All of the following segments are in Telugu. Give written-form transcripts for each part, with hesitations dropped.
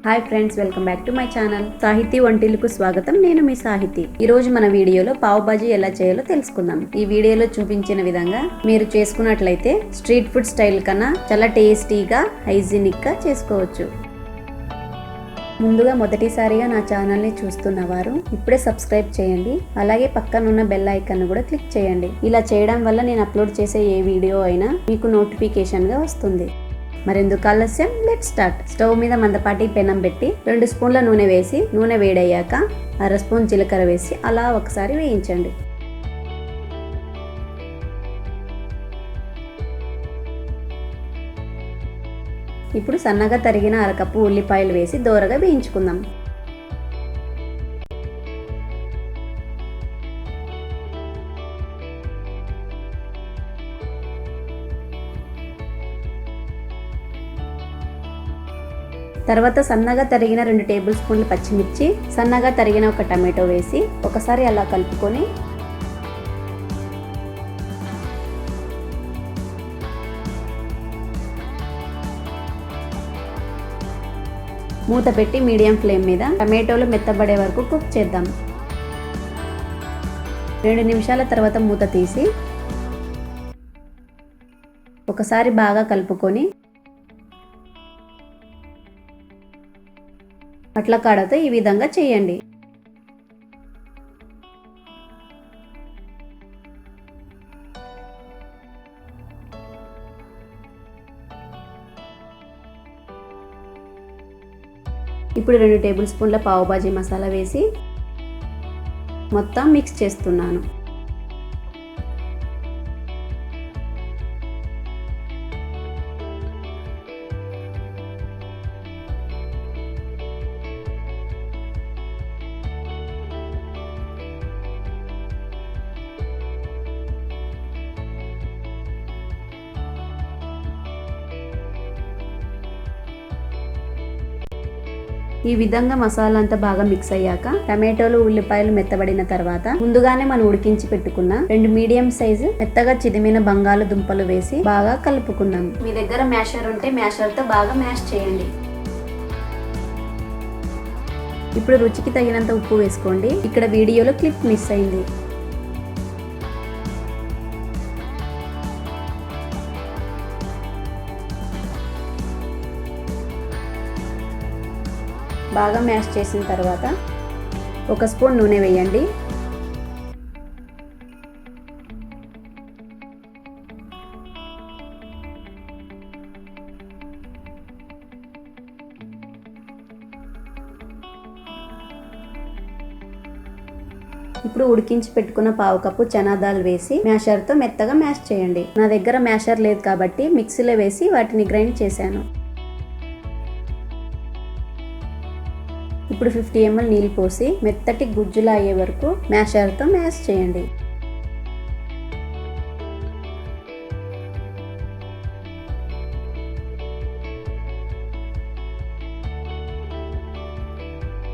Hi friends, welcome back to my channel సాహితీ వంటిల్లుకు స్వాగతం. నేను మీ సాహితీ. ఈ రోజు మన వీడియోలో పావ్ బాజీ ఎలా చేయాలో తెలుసుకుందాం. ఈ వీడియోలో చూపించిన విధంగా మీరు చేసుకున్నట్లయితే స్ట్రీట్ ఫుడ్ స్టైల్ కన్నా చాలా టేస్టీగా హైజీనిక్ గా చేసుకోవచ్చు. ముందుగా మొదటిసారిగా నా ఛానల్ని చూస్తున్న వారు ఇప్పుడే సబ్స్క్రైబ్ చేయండి. అలాగే పక్కనున్న బెల్ ఐకాన్ కూడా క్లిక్ చేయండి. ఇలా చేయడం వల్ల నేను అప్లోడ్ చేసే ఏ వీడియో అయినా మీకు నోటిఫికేషన్గా వస్తుంది. మరెందుకు ఆలస్యం, లెట్ స్టార్ట్. స్టవ్ మీద మందపాటి పెనం పెట్టి 2 స్పూన్ల నూనె వేసి, నూనె వేడయ్యాక 1/2 స్పూన్ జీలకర్ర వేసి అలా ఒకసారి వేయించండి. ఇప్పుడు సన్నగా తరిగిన 1/2 కప్పు ఉల్లిపాయలు వేసి దోరగా వేయించుకుందాం. తర్వాత సన్నగా తరిగిన 2 టేబుల్ స్పూన్ల పచ్చిమిర్చి, సన్నగా తరిగిన 1 టమాటో వేసి ఒకసారి అలా కలుపుకొని మూత పెట్టి మీడియం ఫ్లేమ్ మీద టమాటోలు మెత్తబడే వరకు కుక్ చేద్దాం. 2 నిమిషాల తర్వాత మూత తీసి ఒకసారి బాగా కలుపుకొని అట్ల కాడతో ఈ విధంగా చేయండి. ఇప్పుడు 2 టేబుల్ స్పూన్ల పావ్ బాజీ మసాలా వేసి మొత్తం మిక్స్ చేస్తున్నాను. ఈ విధంగా మసాలా అంతా బాగా మిక్స్ అయ్యాక టమాటోలు, ఉల్లిపాయలు మెత్తబడిన తర్వాత ముందుగానే మనం ఉడికించి పెట్టుకున్న 2 మీడియం సైజు మెత్తగా చిదిమిన బంగాళదుంపలు వేసి బాగా కలుపుకుందాం. మీ దగ్గర మ్యాషర్ ఉంటే మ్యాషర్ తో బాగా మ్యాష్ చేయండి. ఇప్పుడు రుచికి తగినంత ఉప్పు వేసుకోండి. ఇక్కడ వీడియోలో క్లిప్ మిస్ అయింది. బాగా మ్యాష్ చేసిన తర్వాత 1 స్పూన్ నూనె వేయండి. ఇప్పుడు ఉడికించి పెట్టుకున్న 1/2 కప్పు చనా దాల్ వేసి మ్యాషర్తో మెత్తగా మ్యాష్ చేయండి. నా దగ్గర మ్యాషర్ లేదు కాబట్టి మిక్సీలో వేసి వాటిని గ్రైండ్ చేశాను. ఇప్పుడు 50 ml నీళ్ళు పోసి మెత్తటి గుజ్జులా అయ్యే వరకు మ్యాషర్తో మ్యాష్ చేయండి.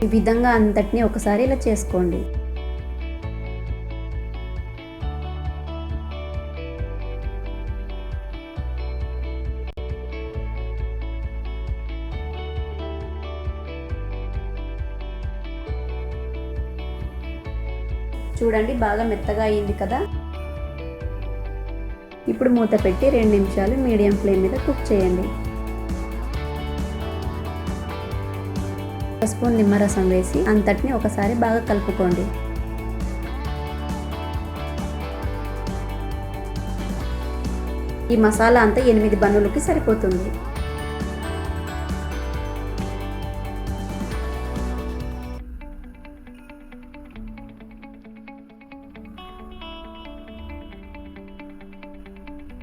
ఈ విధంగా అంతటిని ఒకసారి ఇలా చేసుకోండి. చూడండి, బాగా మెత్తగా అయింది కదా. ఇప్పుడు మూత పెట్టి 2 నిమిషాలు మీడియం ఫ్లేమ్ మీద కుక్ చేయండి. 1 స్పూన్ నిమ్మరసం వేసి అంతటిని ఒకసారి బాగా కలుపుకోండి. ఈ మసాలా అంతా 8 బన్నులకి సరిపోతుంది.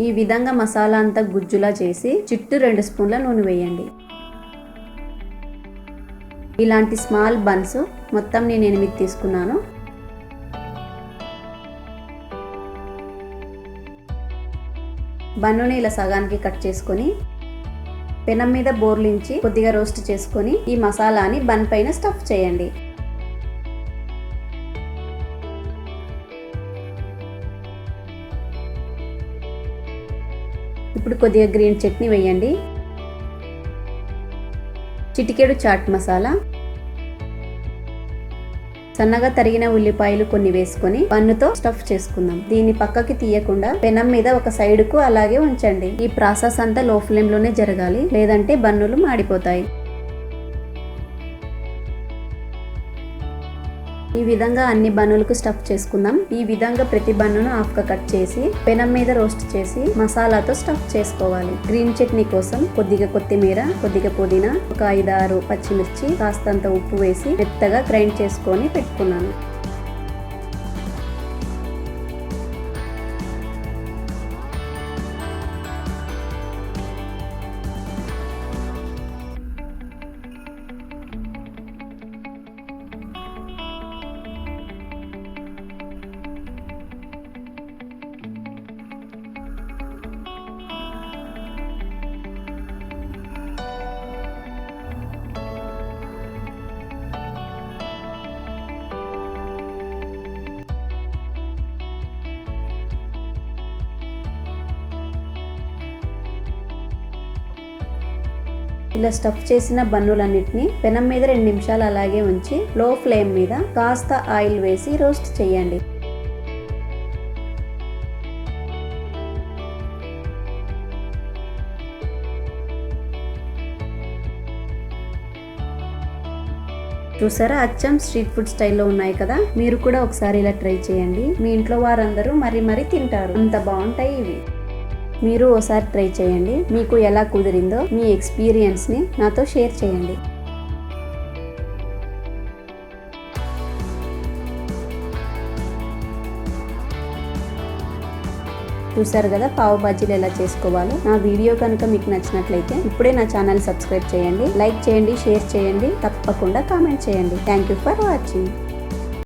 ఈ విధంగా మసాలా అంతా గుజ్జులా చేసి చుట్టూ 2 స్పూన్ల నూనె వేయండి. ఇలాంటి స్మాల్ బన్స్ మొత్తం నేను 8 తీసుకున్నాను. బన్నుని ఇలా సగానికి కట్ చేసుకొని పెనం మీద బోర్లించి కొద్దిగా రోస్ట్ చేసుకొని ఈ మసాలాని బన్ పైన స్టఫ్ చేయండి. ఇప్పుడు కొద్దిగా గ్రీన్ చట్నీ వేయండి. చిటికెడు చాట్ మసాలా, సన్నగా తరిగిన ఉల్లిపాయలు కొన్ని వేసుకొని బన్నుతో స్టఫ్ చేసుకుందాం. దీన్ని పక్కకి తీయకుండా పెనం మీద ఒక సైడ్ కు అలాగే ఉంచండి. ఈ ప్రాసెస్ అంతా లో ఫ్లేమ్ లోనే జరగాలి, లేదంటే బన్నులు మాడిపోతాయి. ఈ విధంగా అన్ని బన్నులకు స్టఫ్ చేసుకుందాం. ఈ విధంగా ప్రతి బన్నును హాఫ్ గా కట్ చేసి పెనం మీద రోస్ట్ చేసి మసాలాతో స్టఫ్ చేసుకోవాలి. గ్రీన్ చట్నీ కోసం కొద్దిగా కొత్తిమీర, కొద్దిగా పుదీనా, ఒక 5-6 పచ్చిమిర్చి, కాస్తంత ఉప్పు వేసి మెత్తగా గ్రైండ్ చేసుకొని పెట్టుకున్నాను. ఇలా స్టఫ్ చేసిన బన్నులన్నిటిని పెనం మీద 2 నిమిషాలు అలాగే ఉంచి లో ఫ్లేమ్ మీద కాస్త ఆయిల్ వేసి రోస్ట్ చేయండి. చూసారా, అచ్చం స్ట్రీట్ ఫుడ్ స్టైల్లో ఉన్నాయి కదా. మీరు కూడా ఒకసారి ఇలా ట్రై చేయండి. మీ ఇంట్లో వారందరూ మరీ తింటారు. అంత బాగుంటాయి ఇవి. మీరు ఓసారి ట్రై చేయండి. మీకు ఎలా కుదిరిందో మీ ఎక్స్పీరియన్స్ని నాతో షేర్ చేయండి. చూసారు కదా పావు బజ్జీలు ఎలా చేసుకోవాలో. నా వీడియో కనుక మీకు నచ్చినట్లయితే ఇప్పుడే నా ఛానల్ సబ్స్క్రైబ్ చేయండి, లైక్ చేయండి, షేర్ చేయండి, తప్పకుండా కామెంట్ చేయండి. Thank you for watching.